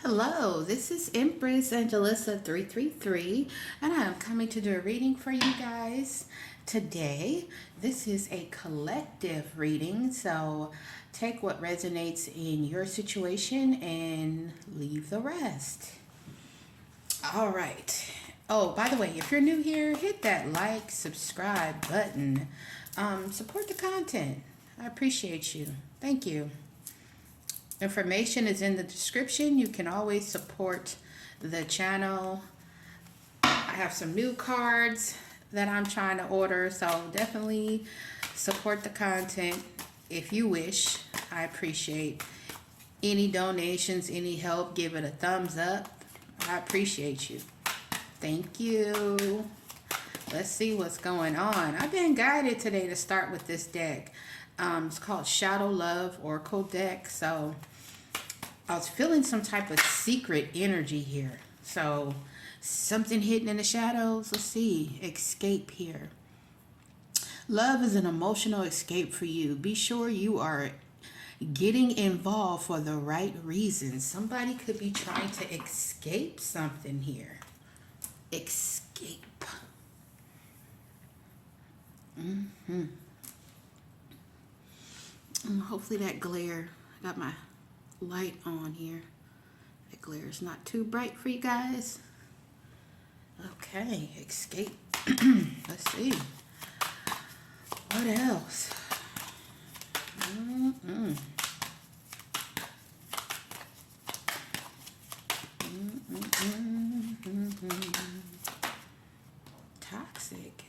Hello, this is Empress Angelissa 333, and I am coming to do a reading for you guys today. This is a collective reading, so take what resonates in your situation and leave the rest. All right. Oh, by the way, if you're new here, hit that like, subscribe button. Support the content. I appreciate you. Thank you. Information is in the description. You can always support the channel. I have some new cards that I'm trying to order, so definitely support the content if you wish. I appreciate any donations, any help. Give it a thumbs up. I appreciate you. Thank you. Let's see what's going on. I've been guided today to start with this deck. It's called Shadow Love Oracle deck. So I was feeling some type of secret energy here. So something hidden in the shadows. Let's see. Escape here. Love is an emotional escape for you. Be sure you are getting involved for the right reasons. Somebody could be trying to escape something here. Escape. Hopefully that glare, I got my light on here. That glare is not too bright for you guys. Okay, escape. Let's see. What else? Toxic.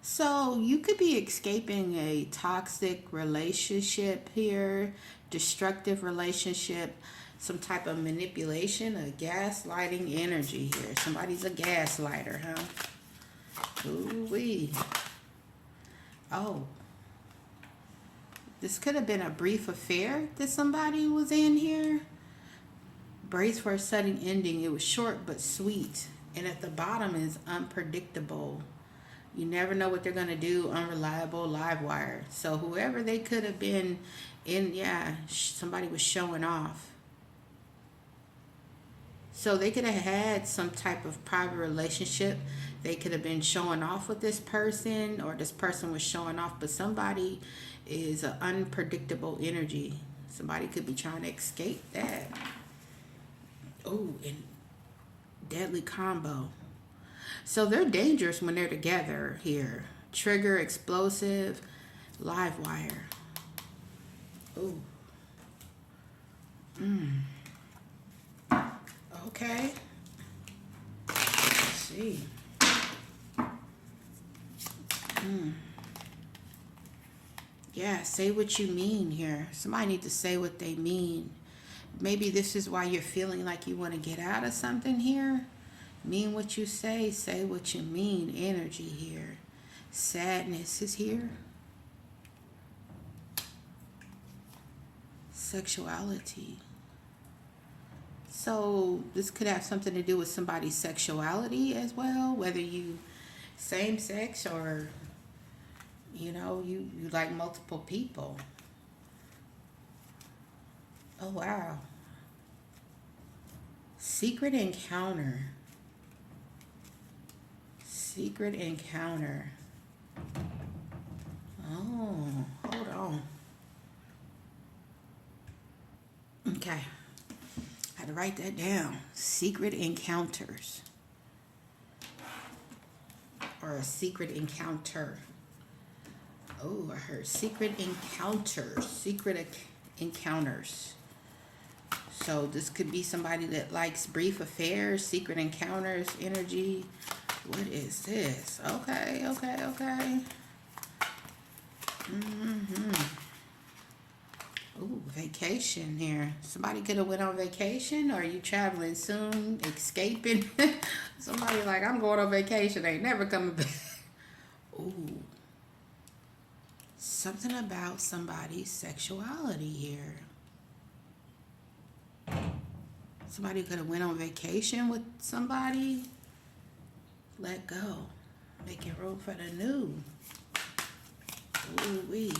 So you could be escaping a toxic relationship here, destructive relationship, some type of manipulation, a gaslighting energy here. Somebody's a gaslighter, huh? Ooh-wee. Oh. This could have been a brief affair that somebody was in here. Brace for a sudden ending. It was short but sweet. And at the bottom is unpredictable. You never know what they're going to do. Unreliable, live wire. So whoever they could have been in, somebody was showing off. So they could have had some type of private relationship. They could have been showing off with this person, or this person was showing off, but somebody is an unpredictable energy. Somebody could be trying to escape that. Oh, and deadly combo. So they're dangerous when they're together here. Trigger, explosive, live wire. Ooh. Okay. Let's see. Yeah, say what you mean here. Somebody need to say what they mean. Maybe this is why you're feeling like you want to get out of something here. Mean what you say what you mean. Energy here. Sadness is here. Sexuality. So this could have something to do with somebody's sexuality as well, whether you same sex or you like multiple people. Oh wow. Secret encounter. Secret encounter. Oh, hold on. Okay. I had to write that down. Secret encounters. Or a secret encounter. Oh, I heard secret encounters. Encounters. So this could be somebody that likes brief affairs, secret encounters, energy. What is this? Okay. Ooh, vacation here. Somebody could have went on vacation, or you traveling soon, escaping. Somebody like, I'm going on vacation, ain't never coming back. Ooh. Something about somebody's sexuality here. Somebody could have went on vacation with somebody. Let go. Making room for the new. Ooh-wee.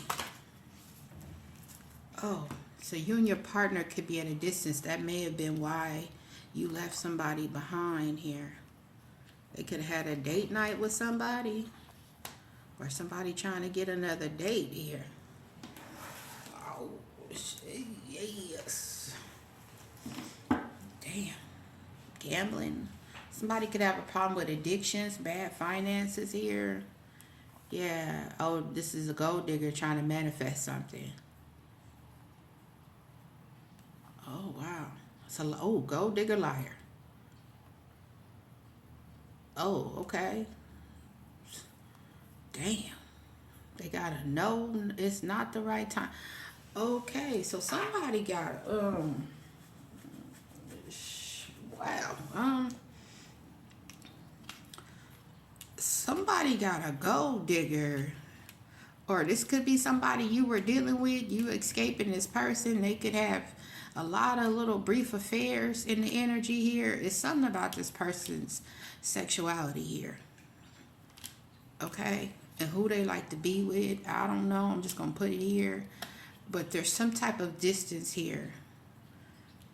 Oh, So you and your partner could be at a distance. That may have been why you left somebody behind here. They could have had a date night with somebody, or somebody trying to get another date here. Oh, yes. Damn. Gambling. Somebody could have a problem with addictions, bad finances here. Yeah. Oh, this is a gold digger trying to manifest something. Oh, wow. Oh, gold digger liar. Oh, okay. Damn. They gotta know it's not the right time. Okay, so somebody got wow. Somebody got a gold digger. Or this could be somebody you were dealing with, you escaping this person. They could have a lot of little brief affairs in the energy here. It's something about this person's sexuality here. Okay? And who they like to be with, I don't know. I'm just going to put it here. But there's some type of distance here.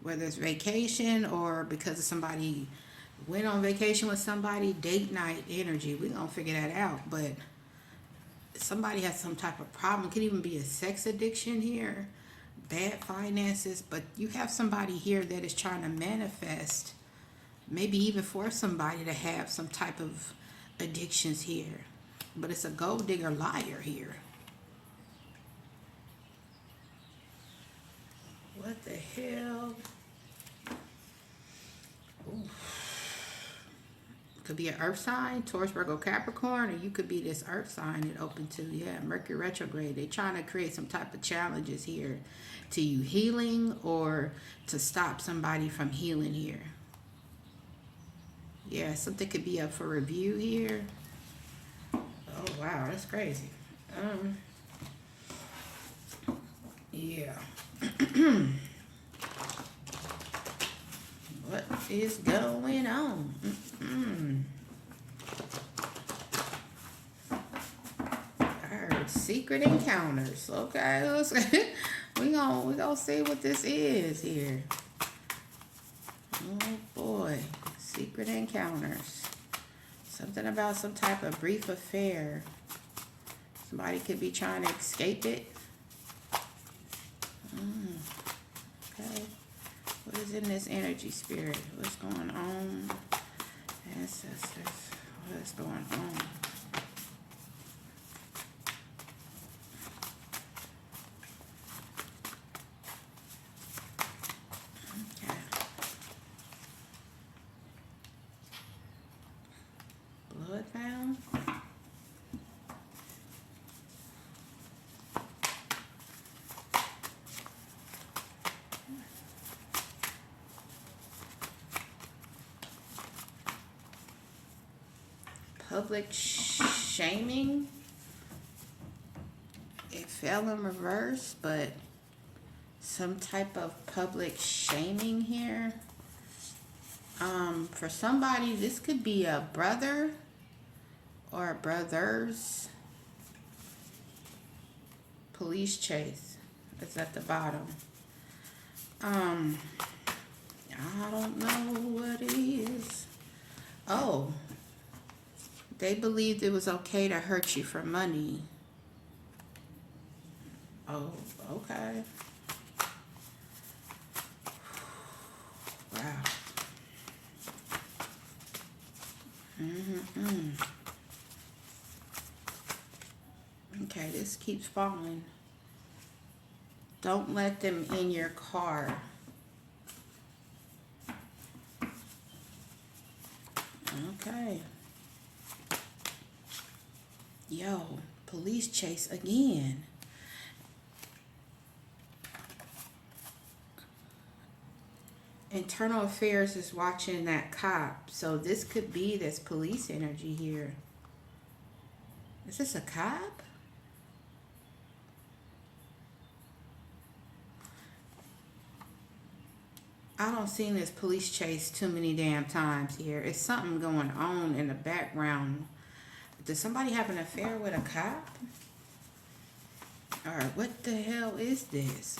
Whether it's vacation or because of somebody went on vacation with somebody, date night energy. We're going to figure that out. But somebody has some type of problem. It could even be a sex addiction here. Bad finances. But you have somebody here that is trying to manifest. Maybe even force somebody to have some type of addictions here. But it's a gold digger liar here. What the hell? Ooh. Could be an earth sign, Taurus, Virgo, Capricorn, or you could be this earth sign it open to, yeah, Mercury retrograde. They're trying to create some type of challenges here to you healing or to stop somebody from healing here. Yeah, something could be up for review here. Oh, wow, that's crazy. Yeah. What is going on? I heard secret encounters. Okay, we gonna see what this is here. Oh boy, secret encounters. Something about some type of brief affair. Somebody could be trying to escape it. Okay. What is in this energy, spirit? What's going on? Ancestors. What's going on? Okay. Bloodbound. Public shaming. It fell in reverse, but some type of public shaming here. For somebody, this could be a brother or brothers. Police chase. It's at the bottom. I don't know what it is. Oh. They believed it was okay to hurt you for money. Oh, okay. Wow. Okay, this keeps falling. Don't let them in your car. Okay. Yo, police chase again. Internal Affairs is watching that cop. So this could be this police energy here. Is this a cop? I don't see this police chase too many damn times here. It's something going on in the background. Does somebody have an affair with a cop? Alright, what the hell is this?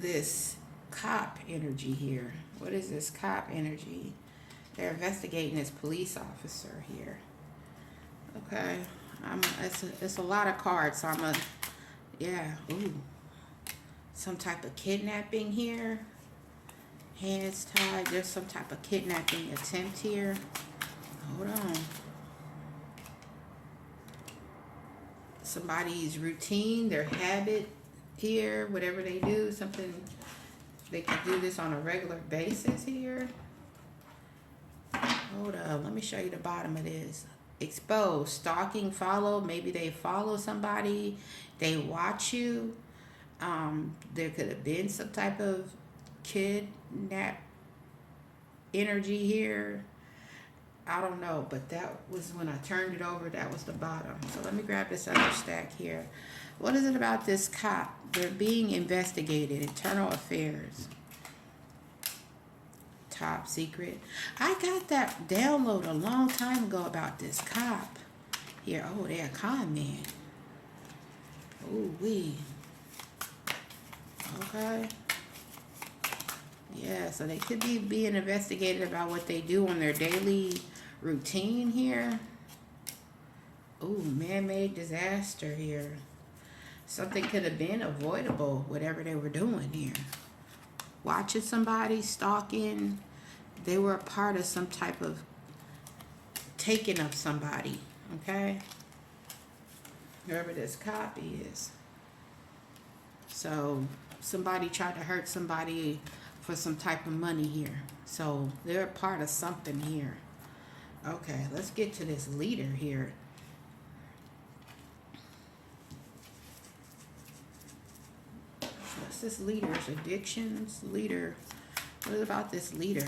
this cop energy here. What is this cop energy? They're investigating this police officer here. Okay. It's a lot of cards, so yeah, ooh. Some type of kidnapping here. Hands tied. There's some type of kidnapping attempt here. Hold on. Somebody's routine, their habit here, whatever they do, something, they can do this on a regular basis here. Hold up, let me show you the bottom of this. Exposed, stalking, follow, maybe they follow somebody, they watch you. There could have been some type of kidnap energy here. I don't know, but that was when I turned it over, that was the bottom. So let me grab this other stack here. What is it about this cop? They're being investigated, internal affairs. Top secret. I got that download a long time ago about this cop. Here, oh, they're a con man. Ooh, wee. Okay. Yeah, so they could be being investigated about what they do on their daily routine here. Ooh, man-made disaster here. Something could have been avoidable, whatever they were doing here. Watching somebody, stalking. They were a part of some type of taking of somebody, okay? Whoever this cop is. So somebody tried to hurt somebody for some type of money here. So they're a part of something here. Okay, let's get to this leader here. What's this leader's addictions? Leader. What is about this leader?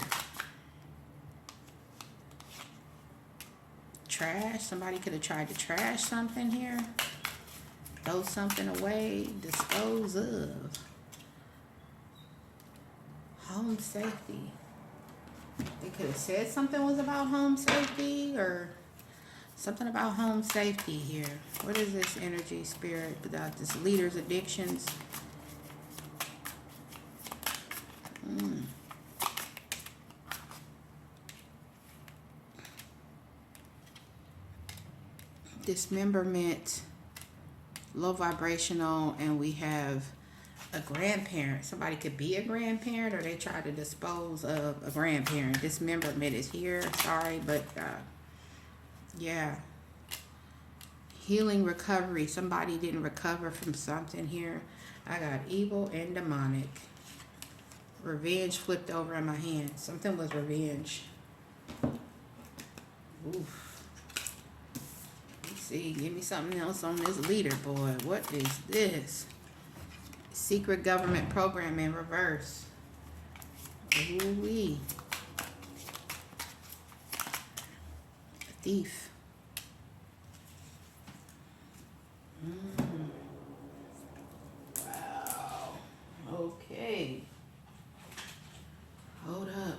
Trash. Somebody could have tried to trash something here. Throw something away. Dispose of. Home safety. They could have said something was about home safety or something about home safety here. What is this energy spirit without this leader's addictions? Dismemberment, low vibrational, and we have a grandparent. Somebody could be a grandparent, or they try to dispose of a grandparent. Dismemberment is here. Sorry, but yeah. Healing recovery. Somebody didn't recover from something here. I got evil and demonic. Revenge flipped over in my hand. Something was revenge. Oof. Let's see. Give me something else on this leader, boy. What is this? Secret government program in reverse. Ooh-wee. A thief. Wow. Okay. Hold up.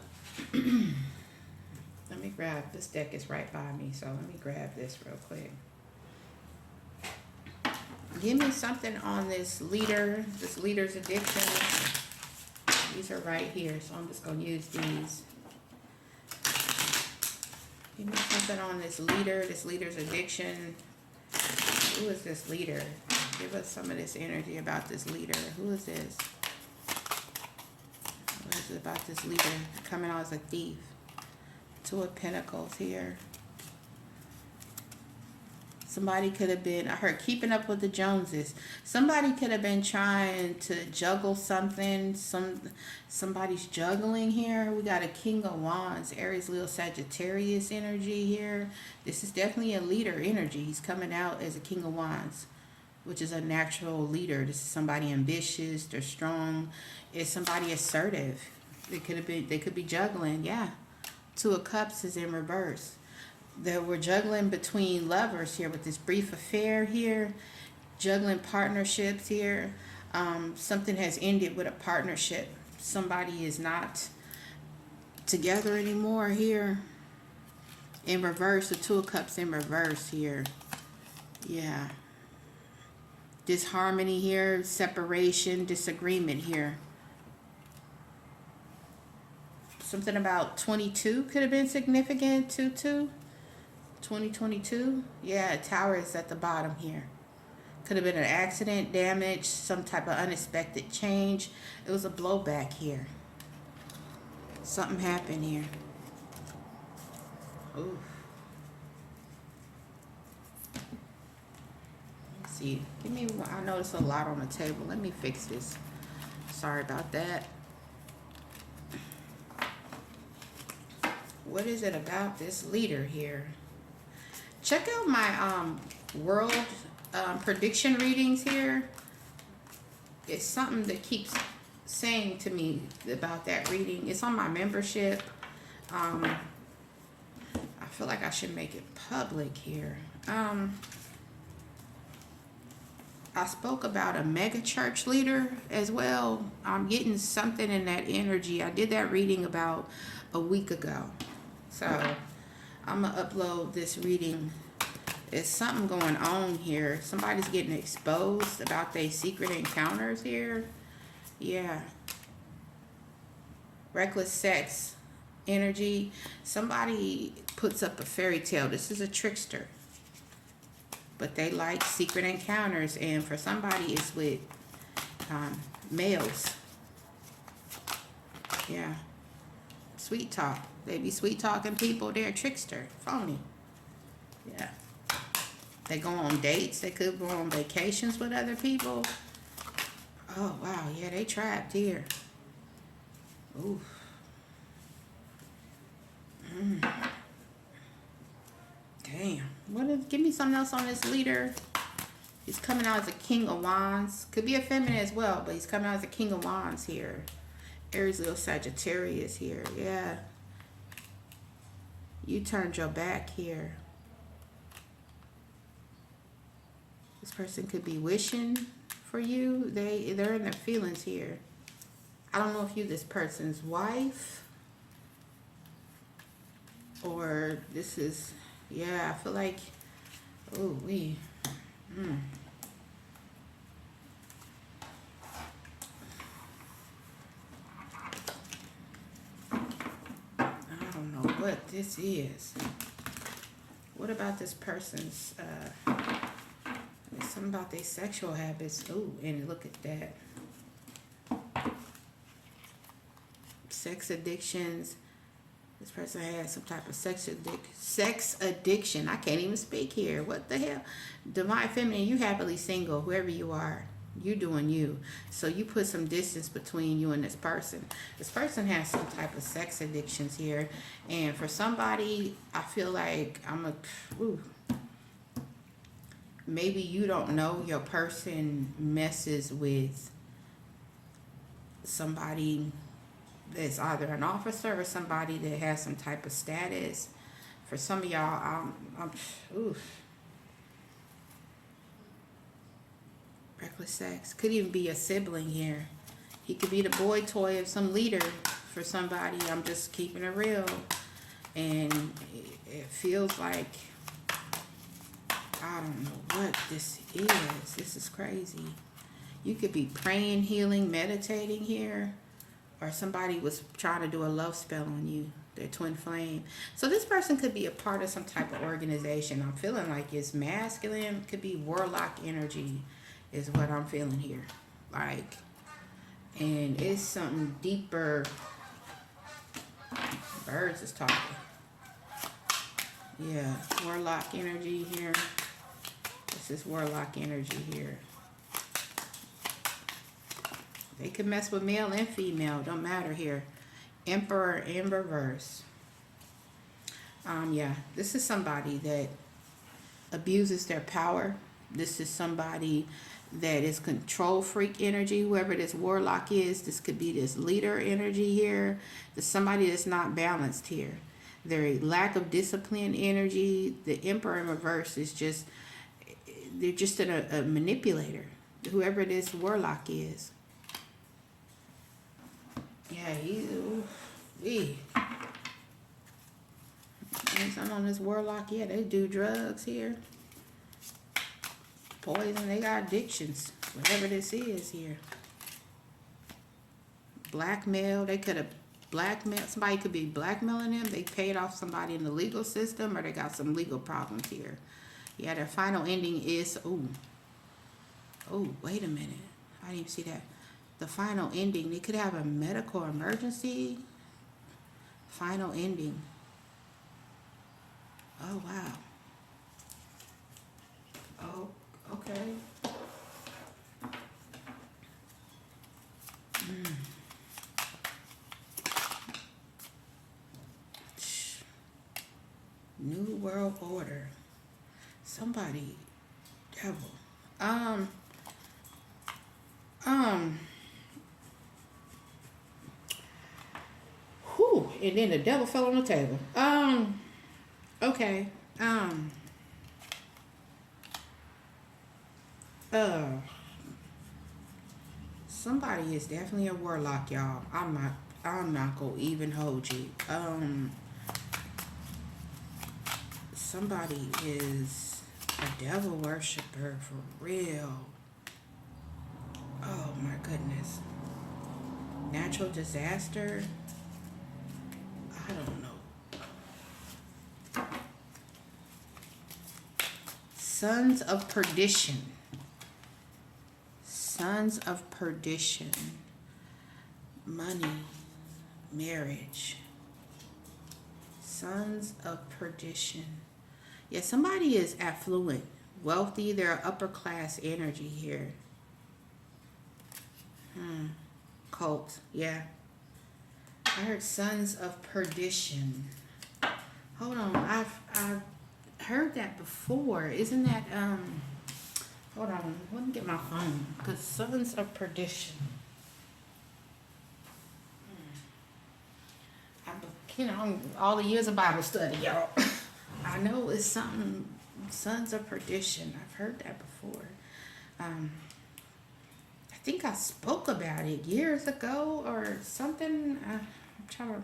Let me grab, this deck is right by me, so let me grab this real quick. Give me something on this leader's addiction. These are right here, so I'm just going to use these. Give me something on this leader's addiction. Who is this leader? Give us some of this energy about this leader. Who is this? What is it about this leader coming out as a thief? Two of Pentacles here. Somebody could have been, I heard keeping up with the Joneses. Somebody could have been trying to juggle something. Somebody's juggling here. We got a King of Wands, Aries, Leo, Sagittarius energy here. This is definitely a leader energy. He's coming out as a King of Wands, which is a natural leader. This is somebody ambitious. They're strong. It's somebody assertive. They could be juggling. Yeah. Two of Cups is in reverse. We're juggling between lovers here with this brief affair here, juggling partnerships here. Something has ended with a partnership. Somebody is not together anymore here. In reverse, the Two of Cups in reverse here. Yeah. Disharmony here, separation, disagreement here. Something about 22 could have been significant. 2022. Yeah, tower is at the bottom here. Could have been an accident, damage, some type of unexpected change. It was a blowback here. Something happened here. Ooh. Let's see. Give me. I noticed a lot on the table. Let me fix this. Sorry about that. What is it about this leader here? Check out my world prediction readings here. It's something that keeps saying to me about that reading. It's on my membership. I feel like I should make it public here. I spoke about a mega church leader as well. I'm getting something in that energy. I did that reading about a week ago. So I'm going to upload this reading. There's something going on here. Somebody's getting exposed about their secret encounters here. Yeah. Reckless sex energy. Somebody puts up a fairy tale. This is a trickster. But they like secret encounters. And for somebody, it's with males. Yeah. Sweet talk. They be sweet talking people. They're a trickster. Phony. Yeah. They go on dates. They could go on vacations with other people. Oh, wow. Yeah, they trapped here. Ooh. Damn. Give me something else on this leader. He's coming out as a King of Wands. Could be a feminine as well, but he's coming out as a King of Wands here. Aries, Leo, Sagittarius here. Yeah. You turned your back here. This person could be wishing for you. They're in their feelings here. I don't know if you're this person's wife. Or this is, yeah, I feel like, oh, I don't know what this is. What about this person's, something about their sexual habits. Oh, and look at that. Sex addictions. This person has some type of sex addiction. I can't even speak here. What the hell? Divine Feminine, you happily single, whoever you are. You doing you. So you put some distance between you and this person. This person has some type of sex addictions here. And for somebody, I feel like maybe you don't know your person messes with somebody that's either an officer or somebody that has some type of status. For some of y'all, reckless sex. Could even be a sibling here. He could be the boy toy of some leader for somebody. I'm just keeping it real. And it feels like, I don't know what this is. This is crazy. You could be praying, healing, meditating here. Or somebody was trying to do a love spell on you. Their twin flame. So this person could be a part of some type of organization. I'm feeling like it's masculine. Could be warlock energy is what I'm feeling here. Like, and it's something deeper. Birds is talking. Yeah, warlock energy here. This is warlock energy here. They could mess with male and female. Don't matter here. Emperor in reverse. Yeah, this is somebody that abuses their power. This is somebody that is control freak energy. Whoever this warlock is, this could be this leader energy here. There's somebody that's not balanced here. Their lack of discipline energy. The Emperor in reverse is just, they're just a manipulator. Whoever this warlock is. Yeah, I'm on this warlock. Yeah, they do drugs here. Poison. They got addictions. Whatever this is here. Blackmail. They could have blackmail. Somebody could be blackmailing them. They paid off somebody in the legal system, or they got some legal problems here. Yeah, their final ending is, wait a minute. I didn't even see that. The final ending, they could have a medical emergency. Final ending. Oh, wow. Oh, okay. New World Order. Somebody, devil. And then the devil fell on the table. Okay. Somebody is definitely a warlock, y'all. I'm not gonna even hold you. Somebody is a devil worshiper for real. Oh my goodness. Natural disaster. I don't know. Sons of Perdition. Sons of Perdition. Money. Marriage. Sons of Perdition. Yeah, somebody is affluent, wealthy. They're upper class energy here. Cult. Yeah. I heard Sons of Perdition. Hold on. I've heard that before. Isn't that hold on, let me get my phone. Because Sons of Perdition. All the years of Bible study, y'all. I know it's something, Sons of Perdition. I've heard that before. I think I spoke about it years ago or something. I'm trying to.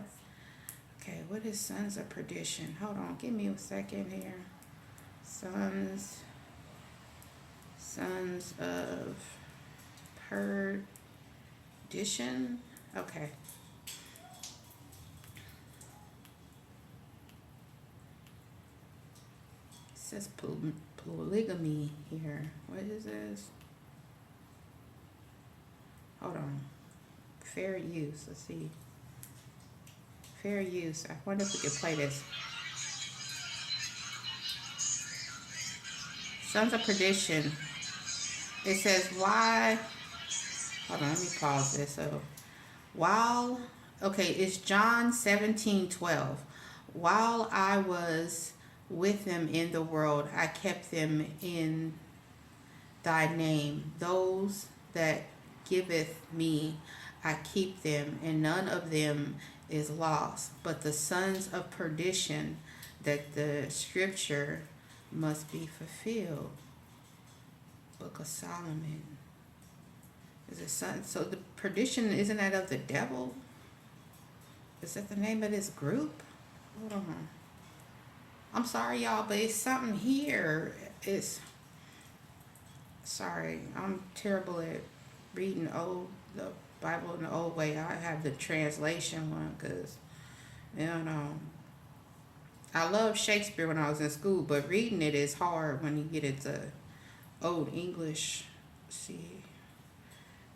Okay, what is Sons of Perdition? Hold on, give me a second here. Sons of Perdition. Okay. It says polygamy here. What is this? Hold on. Fair use. Let's see. Fair use. I wonder if we could play this. Sons of Perdition. It says, why? Hold on, let me pause this. So, it's John 17:12. While I was with them in the world, I kept them in thy name. Those that giveth me, I keep them, and none of them is lost. But the sons of perdition, that the scripture must be fulfilled. Book of Solomon. Is it son? So the perdition, isn't that of the devil? Is that the name of this group? Hold on. I'm sorry, y'all, but it's something here. Sorry, I'm terrible at reading the Bible in the old way. I have the translation one because, I loved Shakespeare when I was in school, but reading it is hard when you get into Old English. Let's see.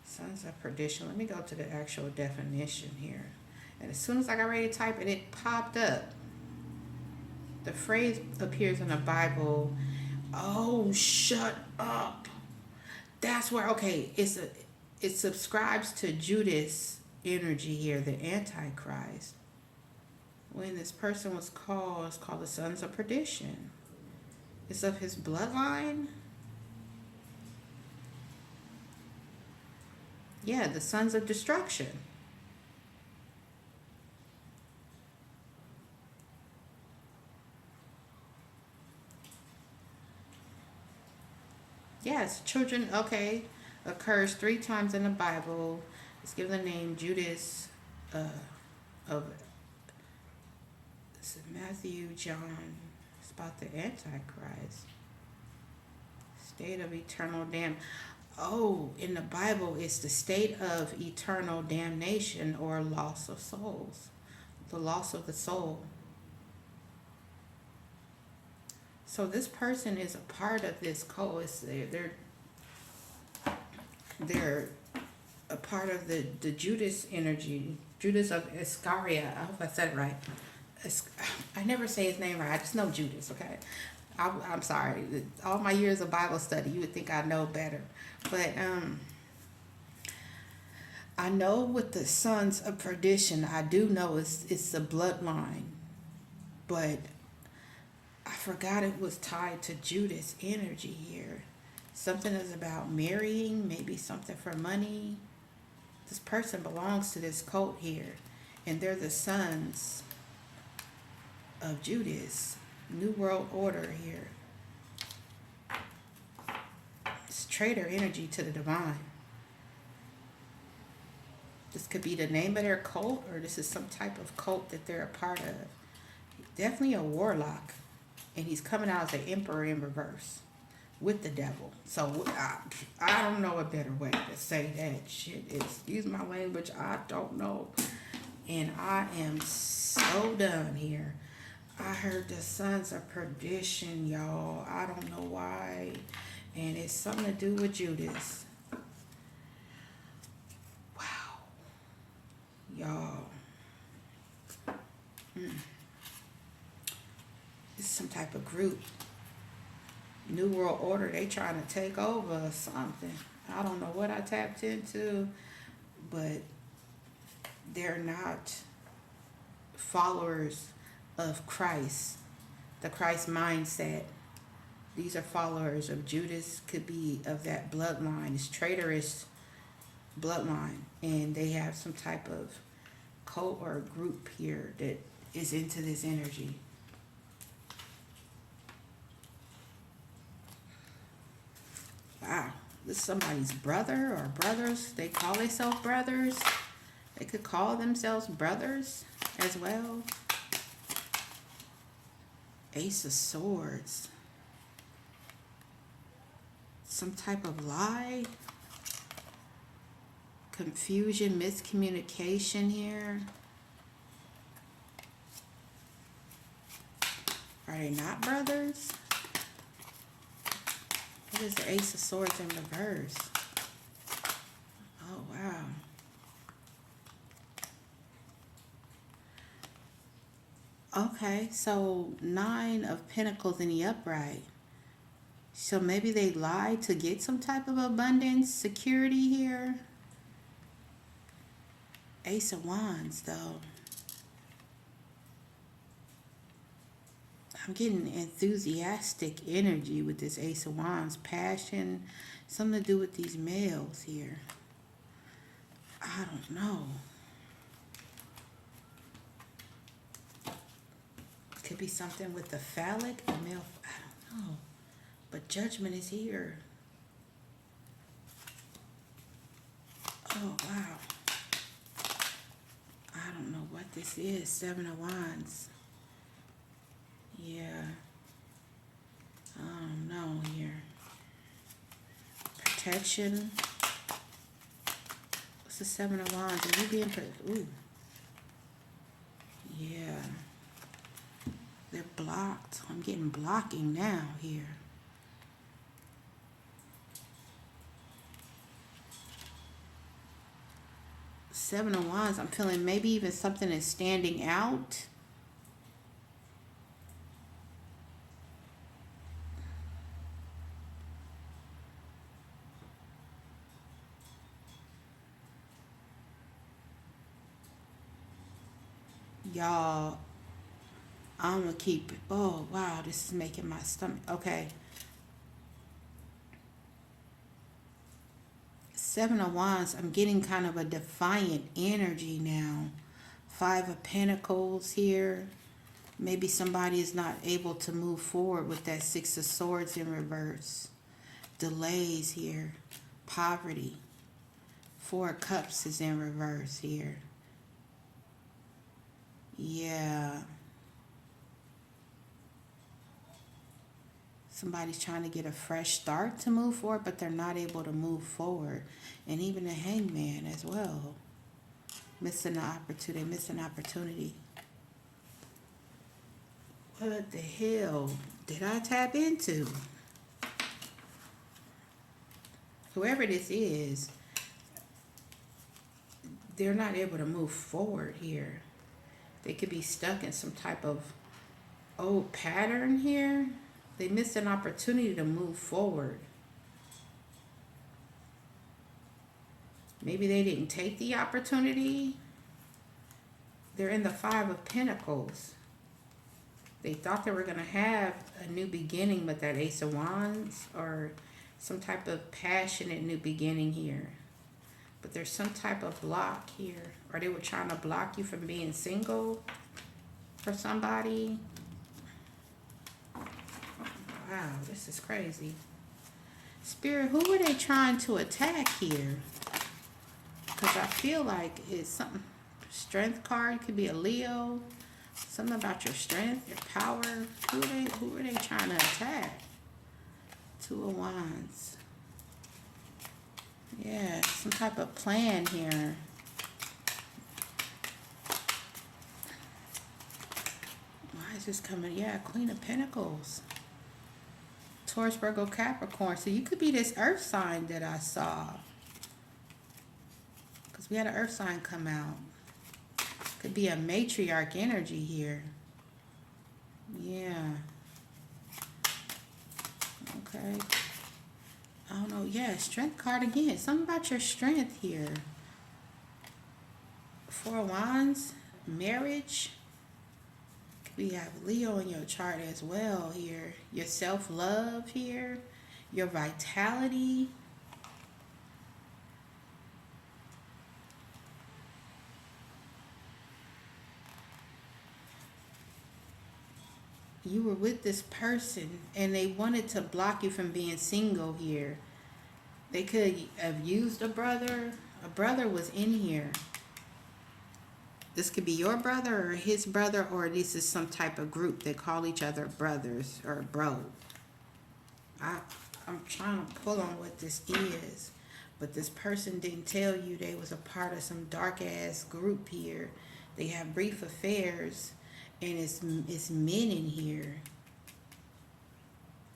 Sons of Perdition. Let me go to the actual definition here. And as soon as I got ready to type it, it popped up. The phrase appears in the Bible. Oh, shut up. That's where, okay, it subscribes to Judas energy here, the Antichrist. When this person was called, it's called the Sons of Perdition. It's of his bloodline. Yeah, the Sons of Destruction. Yes, children, okay, occurs 3 times in the Bible. It's given the name Judas of Matthew, John. It's about the Antichrist. State of eternal damn. Oh, in the Bible, it's the state of eternal damnation or loss of souls, the loss of the soul. So this person is a part of this cult. They're a part of the Judas energy, Judas of Iscariot. I hope I said it right. I never say his name right. I just know Judas. Okay, I'm sorry. All my years of Bible study, you would think I know better, but I know with the sons of perdition, I do know it's the bloodline, but I forgot it was tied to Judas energy here. Something is about marrying, maybe something for money. This person belongs to this cult here, and they're the sons of Judas. New World Order here. It's traitor energy to the divine. This could be the name of their cult, or this is some type of cult that they're a part of. Definitely a warlock, and he's coming out as an emperor in reverse with the devil. So I don't know a better way to say that shit. Excuse my language, I don't know. And I am so done here. I heard the sons of perdition, y'all. I don't know why. And it's something to do with Judas. Wow. Y'all. This is some type of group. New World Order, they trying to take over or something. I don't know what I tapped into, but they're not followers of Christ, the Christ mindset. These are followers of Judas, could be of that bloodline. It's traitorous bloodline, and they have some type of cult or group here that is into this energy. Wow, this is somebody's brother or brothers. They call themselves brothers. They could call themselves brothers as well. Ace of Swords. Some type of lie. Confusion, miscommunication here. Are they not brothers? What is the Ace of Swords in reverse? Oh, wow. Okay, so 9 of Pentacles in the upright. So maybe they lied to get some type of abundance, security here. Ace of Wands, though. I'm getting enthusiastic energy with this Ace of Wands. Passion. Something to do with these males here. I don't know. Could be something with the phallic, the male. I don't know. But judgment is here. Oh, wow. I don't know what this is. 7 of Wands. Yeah. I don't know here. Protection. What's the 7 of Wands? Are you being ooh. Yeah. They're blocked. I'm getting blocking now here. Seven of Wands. I'm feeling maybe even something is standing out. Y'all, I'm gonna keep it. Oh, wow, this is making my stomach. Okay. 7 of Wands, I'm getting kind of a defiant energy now. 5 of Pentacles here. Maybe somebody is not able to move forward with that 6 of Swords in reverse. Delays here. Poverty. 4 of Cups is in reverse here. Yeah. Somebody's trying to get a fresh start to move forward, but they're not able to move forward. And even the hangman as well. Missing the opportunity, missing opportunity. What the hell did I tap into? Whoever this is, they're not able to move forward here. They could be stuck in some type of old pattern here. They missed an opportunity to move forward. Maybe they didn't take the opportunity. They're in the Five of Pentacles. They thought they were going to have a new beginning with that Ace of Wands, or some type of passionate new beginning here. But there's some type of block here. Or they were trying to block you from being single for somebody. Wow, this is crazy. Spirit, who are they trying to attack here? Because I feel like it's something. Strength card could be a Leo. Something about your strength, your power. Who are they trying to attack? Two of Wands. Yeah, some type of plan here. Why is this coming? Yeah, Queen of Pentacles. Taurus, Virgo, Capricorn. So you could be this earth sign that I saw. Because we had an earth sign come out. Could be a matriarch energy here. Yeah. Okay. I don't know. Yeah, strength card again. Something about your strength here. Four of Wands. Marriage. We have Leo in your chart as well here. Your self-love here. Your vitality. You were with this person and they wanted to block you from being single here. They could have used a brother. A brother was in here. This could be your brother or his brother, or this is some type of group. They call each other brothers or bro. I'm trying to pull on what this is. But this person didn't tell you they was a part of some dark ass group here. They have brief affairs. And it's men in here.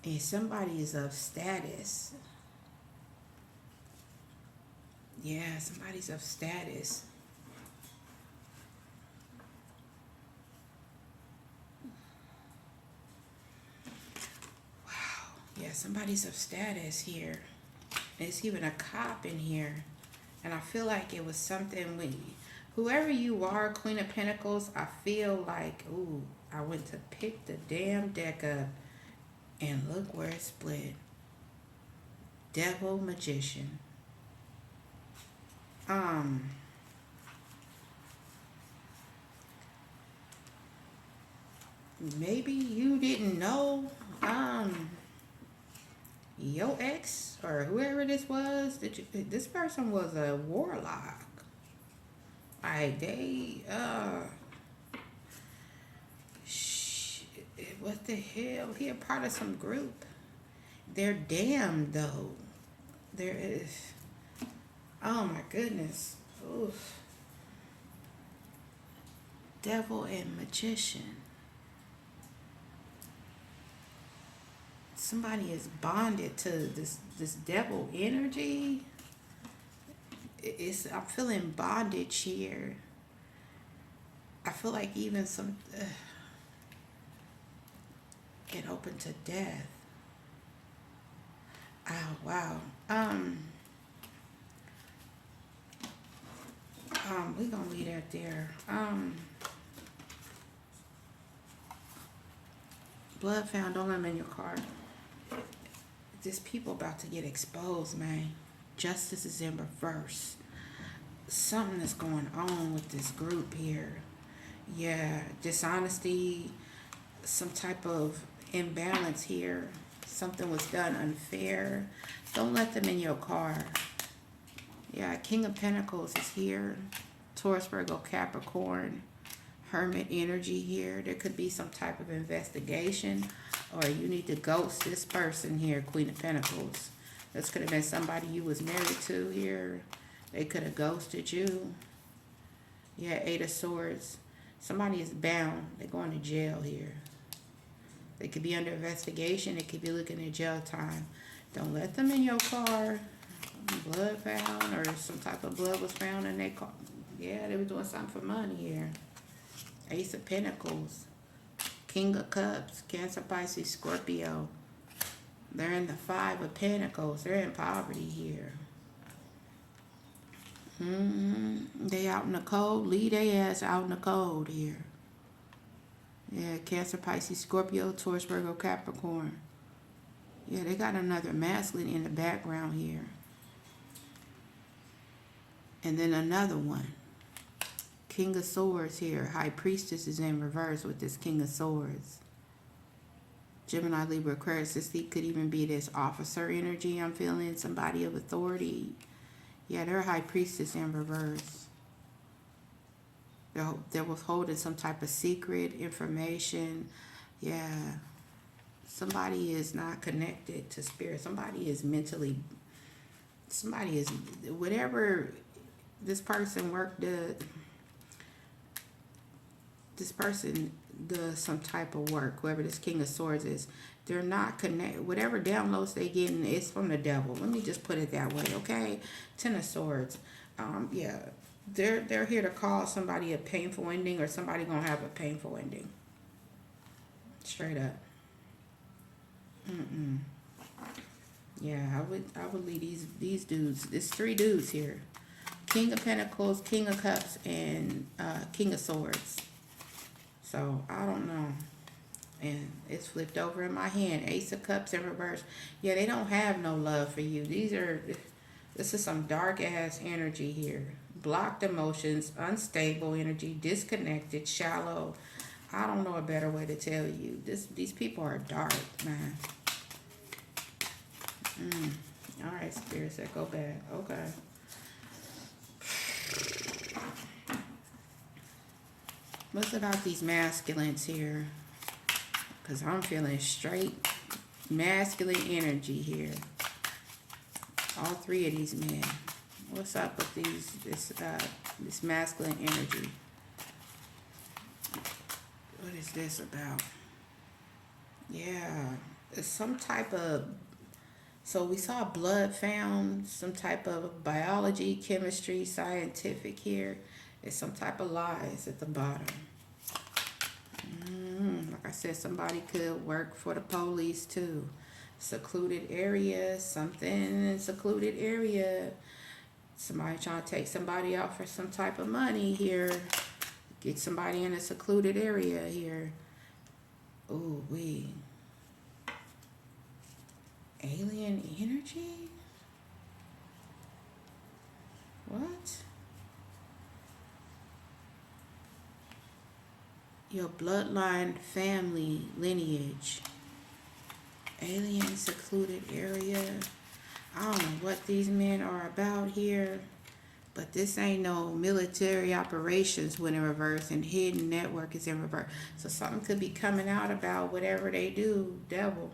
And somebody is of status. Yeah, somebody's of status. Wow. Yeah, somebody's of status here. There's even a cop in here. And I feel like it was something with whoever you are, Queen of Pentacles. I feel like, ooh, I went to pick the damn deck up and look where it split. Devil, Magician. Maybe you didn't know, your ex or whoever this was, this person was a warlock. Like they, what the hell? He a part of some group. They're damned though. There is, oh my goodness. Oof. Devil and Magician. Somebody is bonded to this devil energy. I'm feeling bondage here. I feel like even some get open to death. Oh wow. We're gonna leave that there. Blood found. Don't let them in your car. This people about to get exposed, man. Justice is in reverse. Something is going on with this group here. Yeah, dishonesty, some type of imbalance here. Something was done unfair. Don't let them in your car. Yeah, King of Pentacles is here. Taurus, Virgo, Capricorn. Hermit energy here. There could be some type of investigation. Or you need to ghost this person here, Queen of Pentacles. This could have been somebody you was married to here. They could have ghosted you. Yeah, Eight of Swords. Somebody is bound. They're going to jail here. They could be under investigation. They could be looking at jail time. Don't let them in your car. Blood found, or some type of blood was found in their car. Yeah, they were doing something for money here. Ace of Pentacles. King of Cups. Cancer, Pisces, Scorpio. They're in the Five of Pentacles. They're in poverty here. They out in the cold. Leave their ass out in the cold here. Yeah, Cancer, Pisces, Scorpio, Taurus, Virgo, Capricorn. Yeah, they got another masculine in the background here. And then another one. King of Swords here. High Priestess is in reverse with this King of Swords. Gemini, Libra, Aquarius. This could even be this officer energy I'm feeling. Somebody of authority. Yeah, they're High Priestess in reverse. They're withholding some type of secret information. Yeah. Somebody is not connected to spirit. Somebody is mentally... Somebody is... Whatever this person this person does some type of work, whoever this King of Swords is, they're not connected. Whatever downloads they getting is from the devil. Let me just put it that way, okay? Ten of Swords. Yeah, they're here to cause somebody a painful ending, or somebody gonna have a painful ending. Straight up. Yeah, I would leave these dudes. There's three dudes here. King of Pentacles, King of Cups, and King of Swords. So, I don't know. And it's flipped over in my hand. Ace of Cups in reverse. Yeah, they don't have no love for you. This is some dark ass energy here. Blocked emotions, unstable energy, disconnected, shallow. I don't know a better way to tell you. These people are dark, man. All right, Spirit said go back. Okay. What's about these masculines here? Because I'm feeling straight masculine energy here. All three of these men. What's up with this masculine energy? What is this about? Yeah, it's some type of... So we saw blood found, some type of biology, chemistry, scientific here. It's some type of lies at the bottom. Like I said, somebody could work for the police too. Secluded area, something secluded area. Somebody trying to take somebody out for some type of money here. Get somebody in a secluded area here. Ooh, wee. Alien energy? What? Your bloodline, family, lineage. Alien secluded area. I don't know what these men are about here, but this ain't no military operations when in reverse, and hidden network is in reverse. So something could be coming out about whatever they do, devil.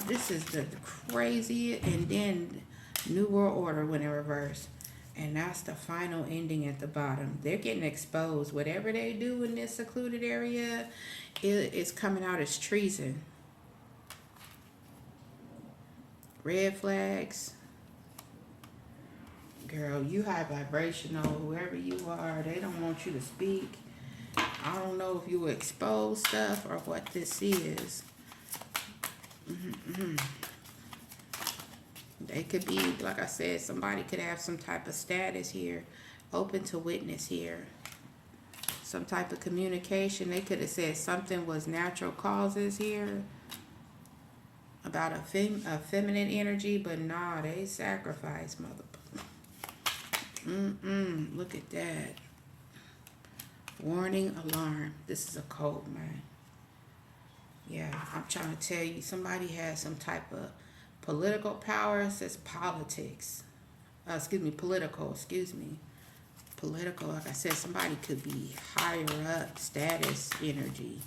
This is the crazy, and then New World Order went in reverse. And that's the final ending at the bottom. They're getting exposed. Whatever they do in this secluded area, it's coming out as treason. Red flags. Girl, you high vibrational. Whoever you are, they don't want you to speak. I don't know if you expose stuff or what this is. They could be, like I said, somebody could have some type of status here, open to witness here. Some type of communication. They could have said something was natural causes here about a feminine energy, but nah, they sacrifice, Look at that. Warning, alarm. This is a code, man. Yeah, I'm trying to tell you, somebody has some type of political power. It says politics. Political, Political, like I said, somebody could be higher up, status, energy.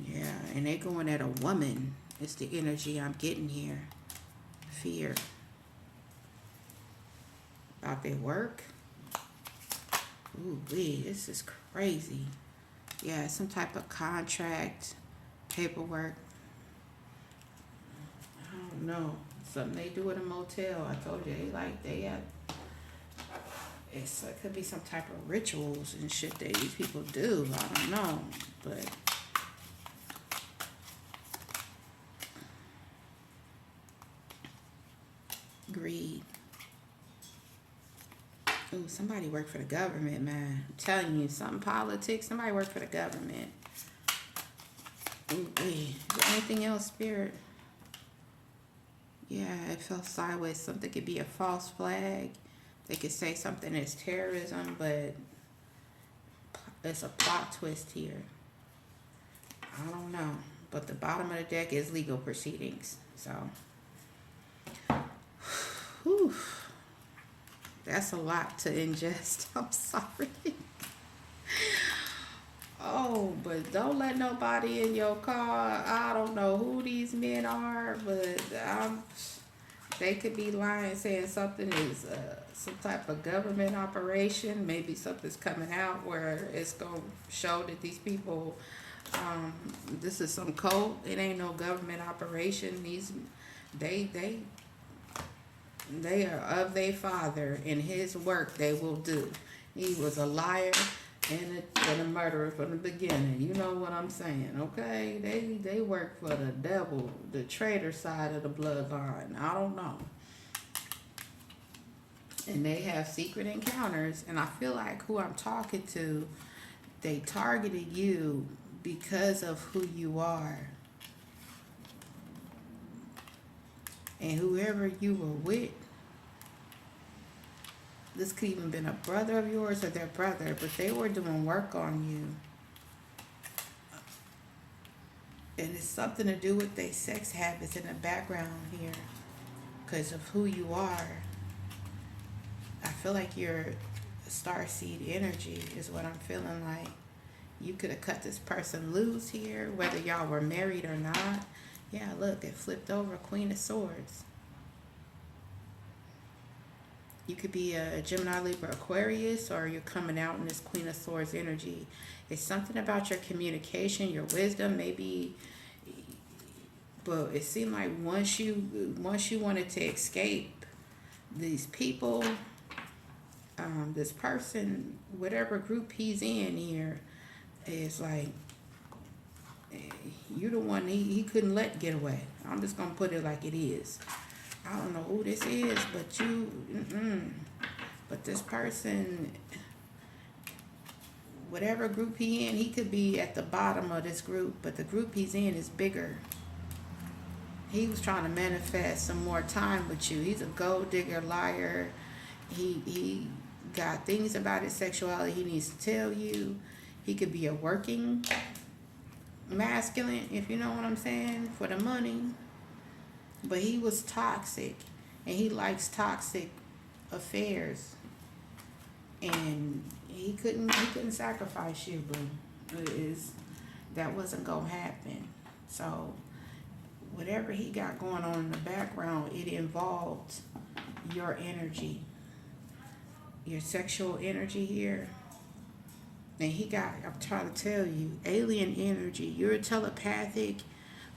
Yeah, and they going at a woman. It's the energy I'm getting here. Fear about their work. Ooh, wee, this is crazy. Yeah, some type of contract, paperwork. I don't know. Something they do at a motel. I told you, they have. It could be some type of rituals and shit that these people do. I don't know, but greed. Ooh, somebody work for the government, man. I'm telling you, something politics. Somebody work for the government. Ooh, wait. Is there anything else, Spirit? Yeah, it fell sideways. Something could be a false flag. They could say something is terrorism, but it's a plot twist here. I don't know. But the bottom of the deck is legal proceedings. So, whew, that's a lot to ingest. I'm sorry. Oh, but don't let nobody in your car. I don't know who these men are, but they could be lying, saying something is some type of government operation. Maybe something's coming out where it's going to show that these people, this is some cult. It ain't no government operation. They are of their father, and his work they will do. He was a liar and a murderer from the beginning. You know what I'm saying, okay? They work for the devil, the traitor side of the bloodline. I don't know. And they have secret encounters, and I feel like who I'm talking to, they targeted you because of who you are. And whoever you were with, this could even been a brother of yours or their brother, but they were doing work on you. And it's something to do with their sex habits in the background here because of who you are. I feel like you're starseed energy is what I'm feeling like. You could have cut this person loose here, whether y'all were married or not. Yeah, look, it flipped over, Queen of Swords. You could be a Gemini, Libra, Aquarius, or you're coming out in this Queen of Swords energy. It's something about your communication, your wisdom, maybe. But it seemed like once you wanted to escape these people, this person, whatever group he's in here, is like, you're the one he couldn't let get away. I'm just gonna put it like it is. I don't know who this is, but but this person, whatever group he in, he could be at the bottom of this group, but the group he's in is bigger. He was trying to manifest some more time with you. He's a gold digger, liar. He got things about his sexuality he needs to tell you. He could be a working masculine, if you know what I'm saying, for the money. But he was toxic, and he likes toxic affairs, and he couldn't sacrifice you, boo. That wasn't gonna happen. So whatever he got going on in the background, it involved your energy, your sexual energy here. And I'm trying to tell you, alien energy. You're telepathic.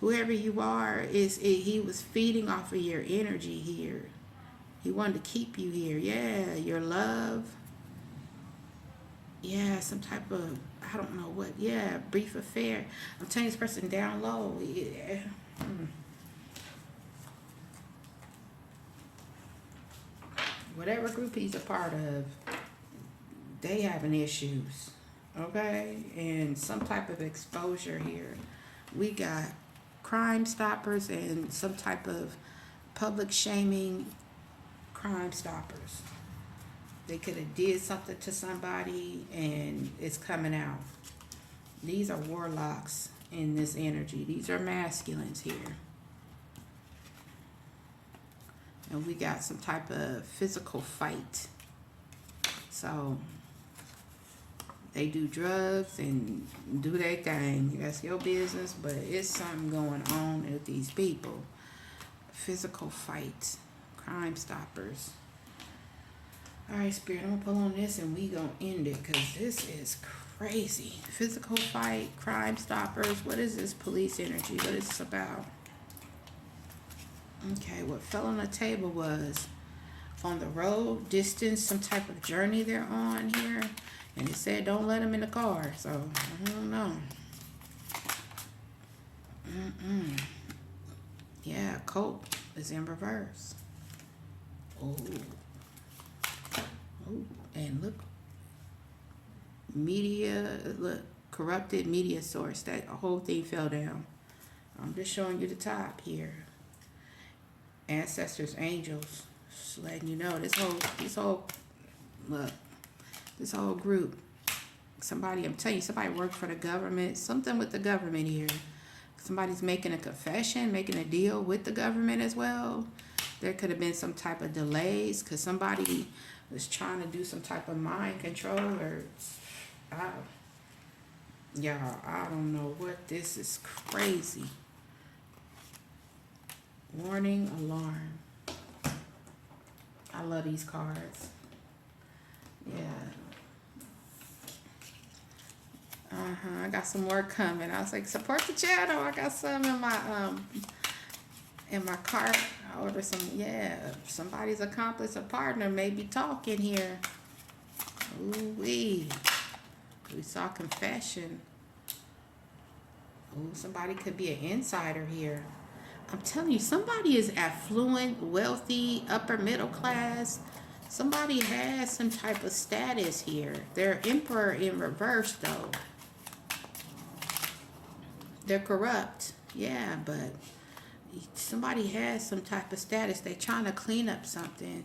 Whoever you are, he was feeding off of your energy here. He wanted to keep you here. Yeah, your love. Yeah, some type of, I don't know what. Yeah, brief affair. I'm telling this person down low. Yeah. Whatever group he's a part of, they having issues. Okay? And some type of exposure here. We got Crime Stoppers and some type of public shaming Crime Stoppers. They could have did something to somebody and it's coming out. These are warlocks in this energy. These are masculines here. And we got some type of physical fight. So They do drugs and do their thing. That's your business, but it's something going on with these people. Physical fights, Crime Stoppers. All right, Spirit, I'm going to pull on this and we going to end it because this is crazy. Physical fight, Crime Stoppers. What is this police energy? What is this about? Okay, what fell on the table was on the road, distance, some type of journey they're on here. And it said don't let them in the car. So, I don't know. Yeah, Cope is in reverse. Oh. Oh, and look. Media, look. Corrupted media source. That whole thing fell down. I'm just showing you the top here. Ancestors, angels. Just letting you know this whole look. This whole group. Somebody, I'm telling you, somebody worked for the government. Something with the government here. Somebody's making a confession, making a deal with the government as well. There could have been some type of delays because somebody was trying to do some type of mind control or y'all, I don't know what. This is crazy. Warning, alarm. I love these cards. Yeah. I got some more coming. I was like, support the channel. I got some in my cart. I ordered some. Yeah, somebody's accomplice, a partner, may be talking here. Ooh wee. We saw confession. Ooh, somebody could be an insider here. I'm telling you, somebody is affluent, wealthy, upper middle class. Somebody has some type of status here. They're emperor in reverse, though. They're corrupt. Yeah, but somebody has some type of status. They're trying to clean up something.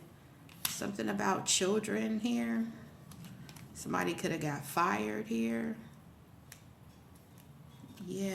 Something about children here. Somebody could have got fired here. Yeah.